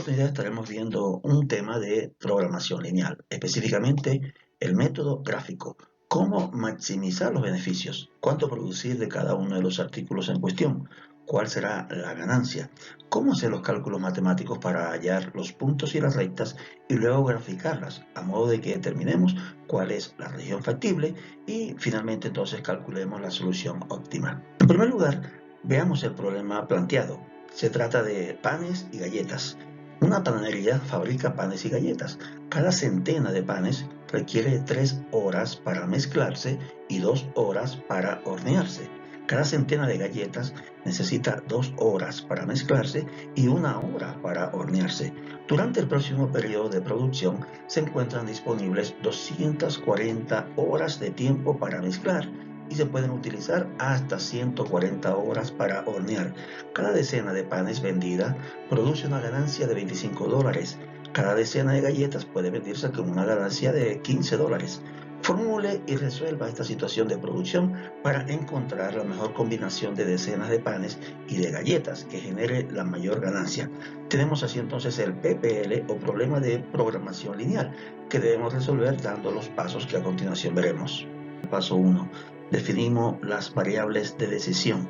oportunidad estaremos viendo un tema de programación lineal, específicamente el método gráfico. Cómo maximizar los beneficios, cuánto producir de cada uno de los artículos en cuestión, cuál será la ganancia, cómo hacer los cálculos matemáticos para hallar los puntos y las rectas y luego graficarlas, a modo de que determinemos cuál es la región factible y finalmente entonces calculemos la solución óptima. En primer lugar, veamos el problema planteado. Se trata de panes y galletas. Una panadería fabrica panes y galletas. Cada centena de panes requiere 3 horas para mezclarse y 2 horas para hornearse. Cada centena de galletas necesita 2 horas para mezclarse y 1 hora para hornearse. Durante el próximo periodo de producción se encuentran disponibles 240 horas de tiempo para mezclar y se pueden utilizar hasta 140 horas para hornear. Cada decena de panes vendida produce una ganancia de $25. Cada decena de galletas puede venderse con una ganancia de $15. Formule y resuelva esta situación de producción para encontrar la mejor combinación de decenas de panes y de galletas que genere la mayor ganancia. Tenemos así entonces el PPL o problema de programación lineal que debemos resolver dando los pasos que a continuación veremos. Paso 1. Definimos las variables de decisión.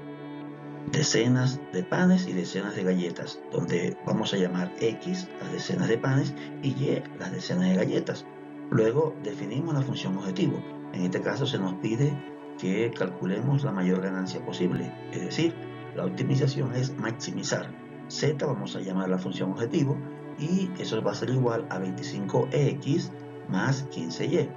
Decenas de panes y decenas de galletas, donde vamos a llamar X las decenas de panes y Y las decenas de galletas. Luego definimos la función objetivo. En este caso se nos pide que calculemos la mayor ganancia posible, es decir, la optimización es maximizar. Z vamos a llamar la función objetivo y eso va a ser igual a 25X más 15Y.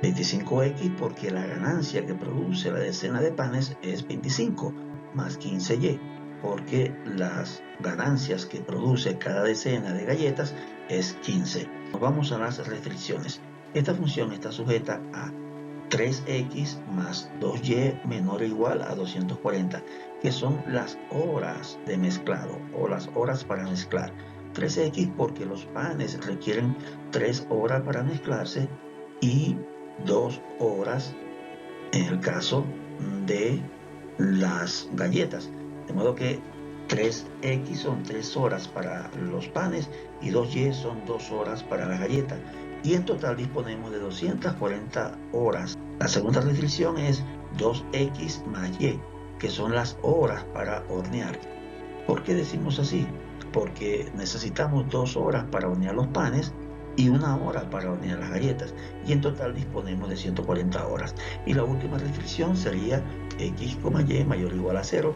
25X porque la ganancia que produce la decena de panes es 25 más 15Y porque las ganancias que produce cada decena de galletas es 15. Nos vamos a las restricciones. Esta función está sujeta a 3X más 2Y menor o igual a 240, que son las horas de mezclado o las horas para mezclar. 3X porque los panes requieren 3 horas para mezclarse y 2 horas en el caso de las galletas, de modo que 3X son 3 horas para los panes y 2Y son 2 horas para las galletas y en total disponemos de 240 horas. La segunda restricción es 2X más Y, que son las horas para hornear. ¿Por qué decimos así? Porque necesitamos 2 horas para hornear los panes y 1 hora para hornear las galletas y en total disponemos de 140 horas. Y la última restricción sería X, Y mayor o igual a 0,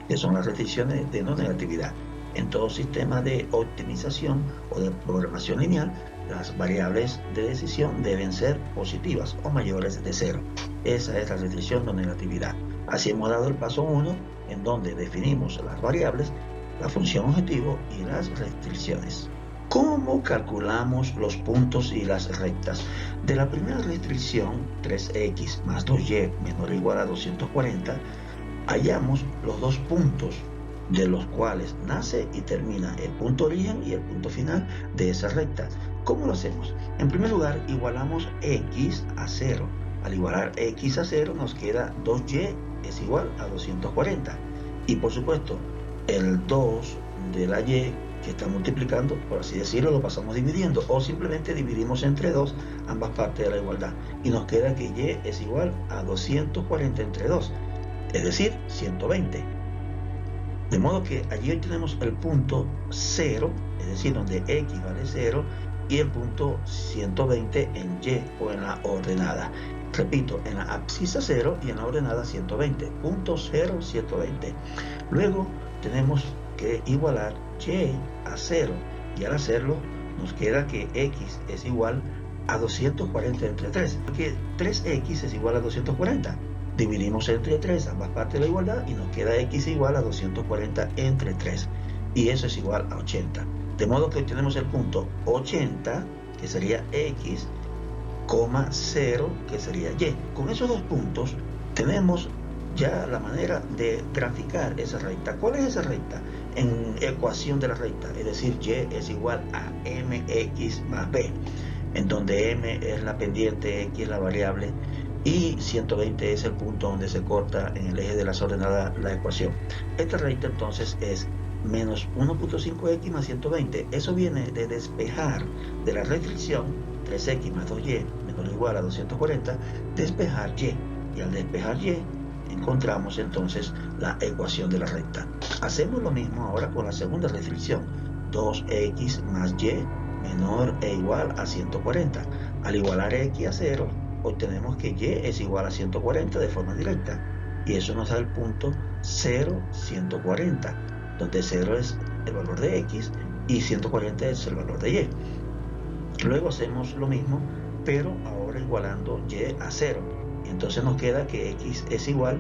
que son las restricciones de no negatividad. En todo sistema de optimización o de programación lineal, las variables de decisión deben ser positivas o mayores de 0. Esa es la restricción no negatividad. Así hemos dado el paso 1, en donde definimos las variables, la función objetivo y las restricciones. ¿Cómo calculamos los puntos y las rectas? De la primera restricción, 3X más 2Y menor o igual a 240, hallamos los 2 puntos de los cuales nace y termina el punto origen y el punto final de esa recta. ¿Cómo lo hacemos? En primer lugar, igualamos X a 0. Al igualar X a 0 nos queda 2Y es igual a 240. Y por supuesto, el 2 de la Y que está multiplicando, por así decirlo, lo pasamos dividiendo o simplemente dividimos entre 2 ambas partes de la igualdad y nos queda que Y es igual a 240 entre 2, es decir, 120. De modo que allí hoy tenemos el punto 0, es decir, donde X vale 0 y el punto 120 en Y o en la ordenada. Repito, en la abscisa 0 y en la ordenada 120, punto 0, 120. Luego tenemos que igualar Y a 0 y al hacerlo nos queda que X es igual a 240 entre 3, porque 3X es igual a 240. Dividimos entre 3 ambas partes de la igualdad y nos queda X igual a 240 entre 3 y eso es igual a 80. De modo que obtenemos el punto 80, que sería X, 0, que sería Y. Con esos 2 puntos tenemos ya la manera de graficar esa recta. ¿Cuál es esa recta? En ecuación de la recta, es decir, Y es igual a mx más b, en donde m es la pendiente, x es la variable y 120 es el punto donde se corta en el eje de las ordenadas la ecuación. Esta recta entonces es menos 1.5x más 120. Eso viene de despejar de la restricción 3x más 2y menor o igual a 240, despejar y. Y al despejar y, encontramos entonces la ecuación de la recta. Hacemos lo mismo ahora con la segunda restricción, 2x más y menor e igual a 140. Al igualar x a 0, obtenemos que y es igual a 140 de forma directa. Y eso nos da el punto 0, 140, donde 0 es el valor de x y 140 es el valor de y. Luego hacemos lo mismo, pero ahora igualando y a 0. Y entonces nos queda que x es igual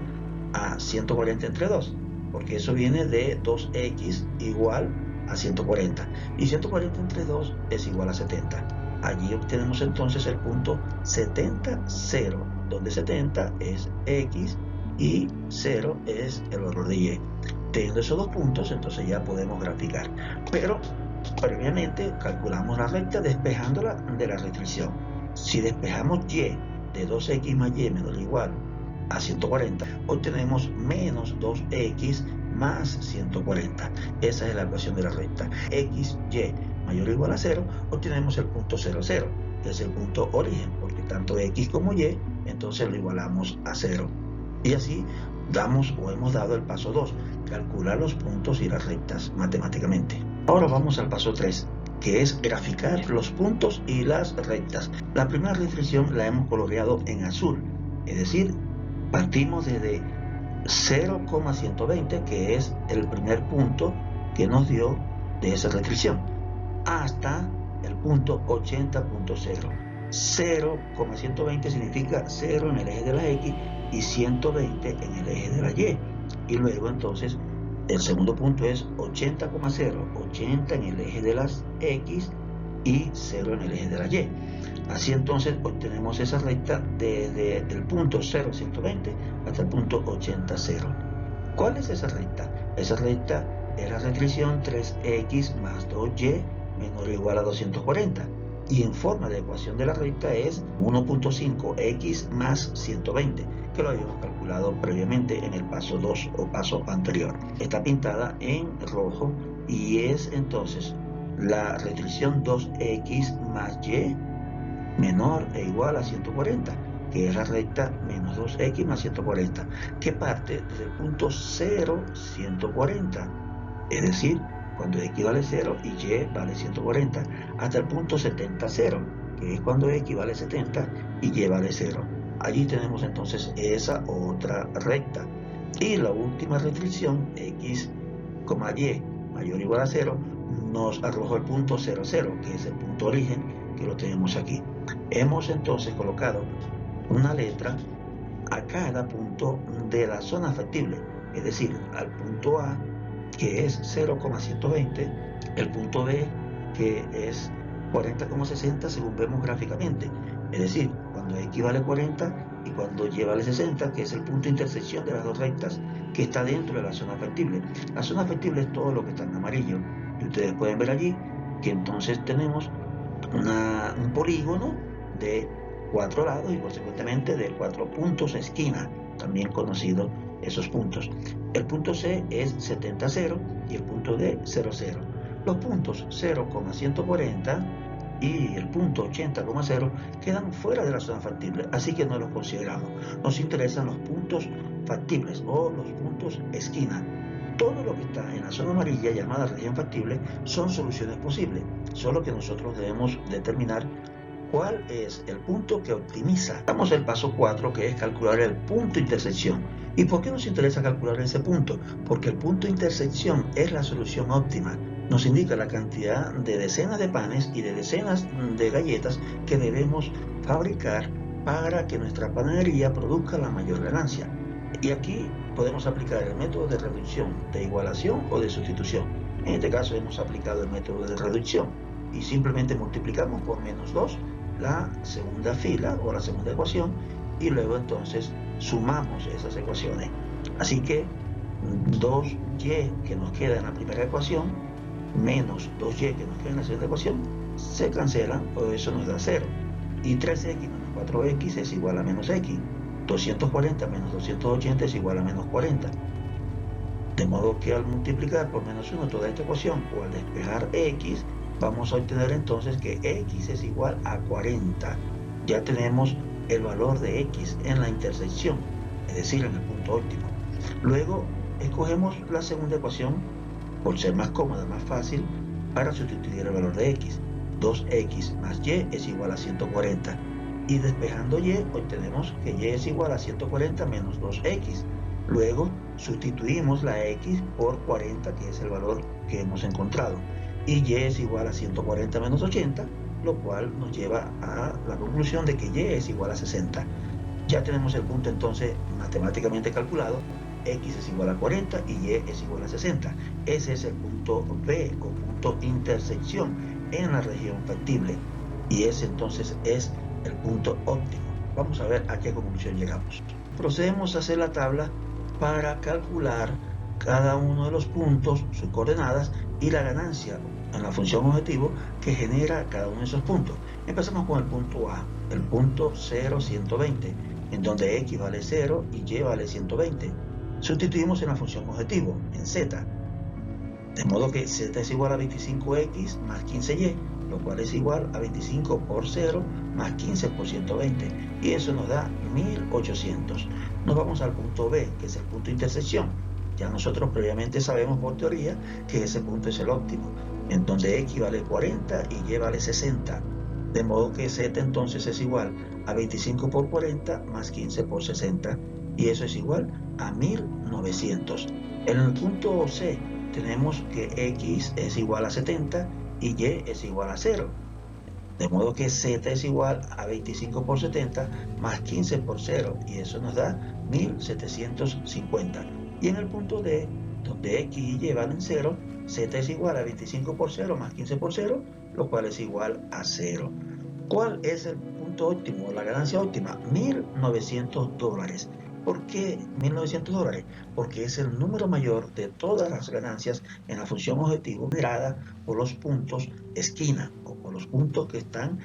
a 140 entre 2, porque eso viene de 2x igual a 140. Y 140 entre 2 es igual a 70. Allí obtenemos entonces el punto 70, 0, donde 70 es x y 0 es el valor de y. Teniendo esos dos puntos, entonces ya podemos graficar. Pero previamente calculamos la recta despejándola de la restricción. Si despejamos y de 2x más y menor o igual a 140, obtenemos menos 2x más 140. Esa es la ecuación de la recta. X, y mayor o igual a 0, obtenemos el punto 0, 0, que es el punto origen, porque tanto x como y, entonces lo igualamos a 0. Y así damos o hemos dado el paso 2, calcular los puntos y las rectas matemáticamente. Ahora vamos al paso 3, que es graficar los puntos y las rectas. La primera restricción la hemos coloreado en azul, es decir, partimos desde 0,120, que es el primer punto que nos dio de esa restricción, hasta el punto 80.0. 0,120 significa 0 en el eje de la x y 120 en el eje de la y. Y luego entonces el segundo punto es 80,0, 80 en el eje de las x y 0 en el eje de la y. Así entonces obtenemos esa recta desde el punto 0, 120 hasta el punto 80, 0. ¿Cuál es esa recta? Esa recta es la restricción 3x más 2y menor o igual a 240. Y en forma de ecuación de la recta es 1.5x más 120, que lo habíamos calculado previamente en el paso 2 o paso anterior. Está pintada en rojo y es entonces la restricción 2x más y menor e igual a 140, que es la recta menos 2x más 140, que parte desde el punto 0, 140, es decir, cuando x vale 0 y y vale 140, hasta el punto 70, 0, que es cuando x vale 70 y y vale 0. Allí tenemos entonces esa otra recta. Y la última restricción, x, y mayor o igual a 0, nos arrojó el punto 0, 0, que es el punto origen, que lo tenemos aquí. Hemos entonces colocado una letra a cada punto de la zona factible, es decir, al punto A, que es 0,120, el punto B, que es 40,60 según vemos gráficamente, es decir, cuando x vale 40 y cuando y vale 60, que es el punto de intersección de las dos rectas que está dentro de la zona factible. La zona factible es todo lo que está en amarillo, y ustedes pueden ver allí que entonces tenemos un polígono de 4 lados y consecuentemente de 4 puntos esquina, también conocido esos puntos. El punto C es 70, 0 y el punto D 0, 0. Los puntos 0,140 y el punto 80,0 quedan fuera de la zona factible, así que no los consideramos. Nos interesan los puntos factibles o los puntos esquina. Todo lo que está en la zona amarilla llamada región factible son soluciones posibles, solo que nosotros debemos determinar cuál es el punto que optimiza. Damos el paso 4, que es calcular el punto de intersección. ¿Y por qué nos interesa calcular ese punto? Porque el punto de intersección es la solución óptima. Nos indica la cantidad de decenas de panes y de decenas de galletas que debemos fabricar para que nuestra panadería produzca la mayor ganancia. Y aquí podemos aplicar el método de reducción, de igualación o de sustitución. En este caso hemos aplicado el método de reducción y simplemente multiplicamos por menos 2 la segunda fila o la segunda ecuación y luego entonces sumamos esas ecuaciones. Así que 2y que nos queda en la primera ecuación menos 2y que nos queda en la segunda ecuación se cancelan, o eso nos da 0. Y 3x menos 4x es igual a menos x. 240 menos 280 es igual a menos 40. De modo que al multiplicar por menos 1 toda esta ecuación o al despejar x, vamos a obtener entonces que x es igual a 40. Ya tenemos el valor de x en la intersección, es decir, en el punto óptimo. Luego, escogemos la segunda ecuación, por ser más cómoda, más fácil, para sustituir el valor de x. 2x más y es igual a 140. Y despejando y, obtenemos que y es igual a 140 menos 2x. Luego, sustituimos la x por 40, que es el valor que hemos encontrado. Y y es igual a 140 menos 80, lo cual nos lleva a la conclusión de que y es igual a 60. Ya tenemos el punto entonces matemáticamente calculado. X es igual a 40 y Y es igual a 60. Ese es el punto B o punto intersección en la región factible. Y ese entonces es el punto óptimo. Vamos a ver a qué conclusión llegamos. Procedemos a hacer la tabla para calcular cada uno de los puntos, sus coordenadas y la ganancia en la función objetivo que genera cada uno de esos puntos. Empezamos con el punto A, el punto 0, 120, en donde x vale 0 y y vale 120. Sustituimos en la función objetivo, en z, de modo que z es igual a 25x más 15y, lo cual es igual a 25 por 0 más 15 por 120, y eso nos da 1800. Nos vamos al punto B, que es el punto de intersección. Ya nosotros previamente sabemos por teoría que ese punto es el óptimo, en donde x vale 40 y y vale 60. De modo que z entonces es igual a 25 por 40 más 15 por 60, y eso es igual a 1900. En el punto C tenemos que x es igual a 70 y y es igual a 0. De modo que z es igual a 25 por 70 más 15 por 0, y eso nos da 1750. Y en el punto D, donde x y y valen 0, z es igual a 25 por 0 más 15 por 0, lo cual es igual a 0. ¿Cuál es el punto óptimo, la ganancia óptima? $1900. ¿Por qué $1900? Porque es el número mayor de todas las ganancias en la función objetivo generada por los puntos esquina o por los puntos que están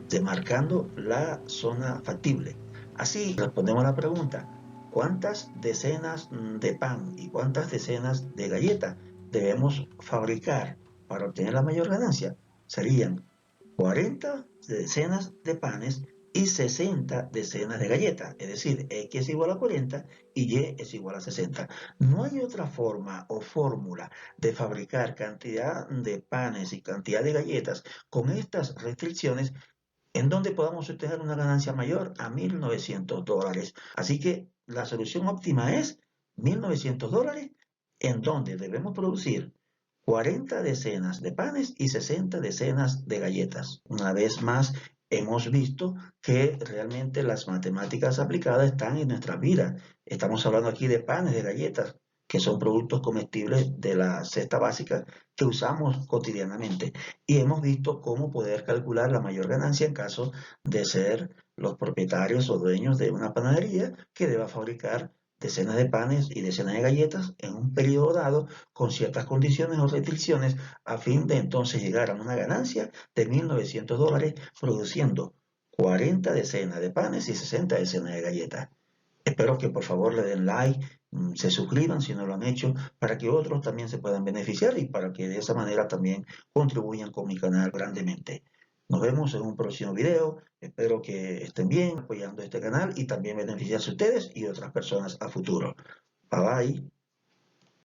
demarcando la zona factible. Así respondemos a la pregunta: ¿cuántas decenas de pan y cuántas decenas de galletas debemos fabricar para obtener la mayor ganancia? Serían 40 decenas de panes y 60 decenas de galletas, es decir, x es igual a 40 y y es igual a 60. No hay otra forma o fórmula de fabricar cantidad de panes y cantidad de galletas con estas restricciones en donde podamos obtener una ganancia mayor a $1900. Así que la solución óptima es $1900, en donde debemos producir 40 decenas de panes y 60 decenas de galletas. Una vez más, hemos visto que realmente las matemáticas aplicadas están en nuestra vida. Estamos hablando aquí de panes, de galletas, que son productos comestibles de la cesta básica que usamos cotidianamente. Y hemos visto cómo poder calcular la mayor ganancia en caso de ser los propietarios o dueños de una panadería que deba fabricar decenas de panes y decenas de galletas en un periodo dado con ciertas condiciones o restricciones, a fin de entonces llegar a una ganancia de $1900 produciendo 40 decenas de panes y 60 decenas de galletas. Espero que por favor le den like, se suscriban si no lo han hecho, para que otros también se puedan beneficiar y para que de esa manera también contribuyan con mi canal grandemente. Nos vemos en un próximo video. Espero que estén bien apoyando este canal y también beneficiarse ustedes y otras personas a futuro. Bye bye.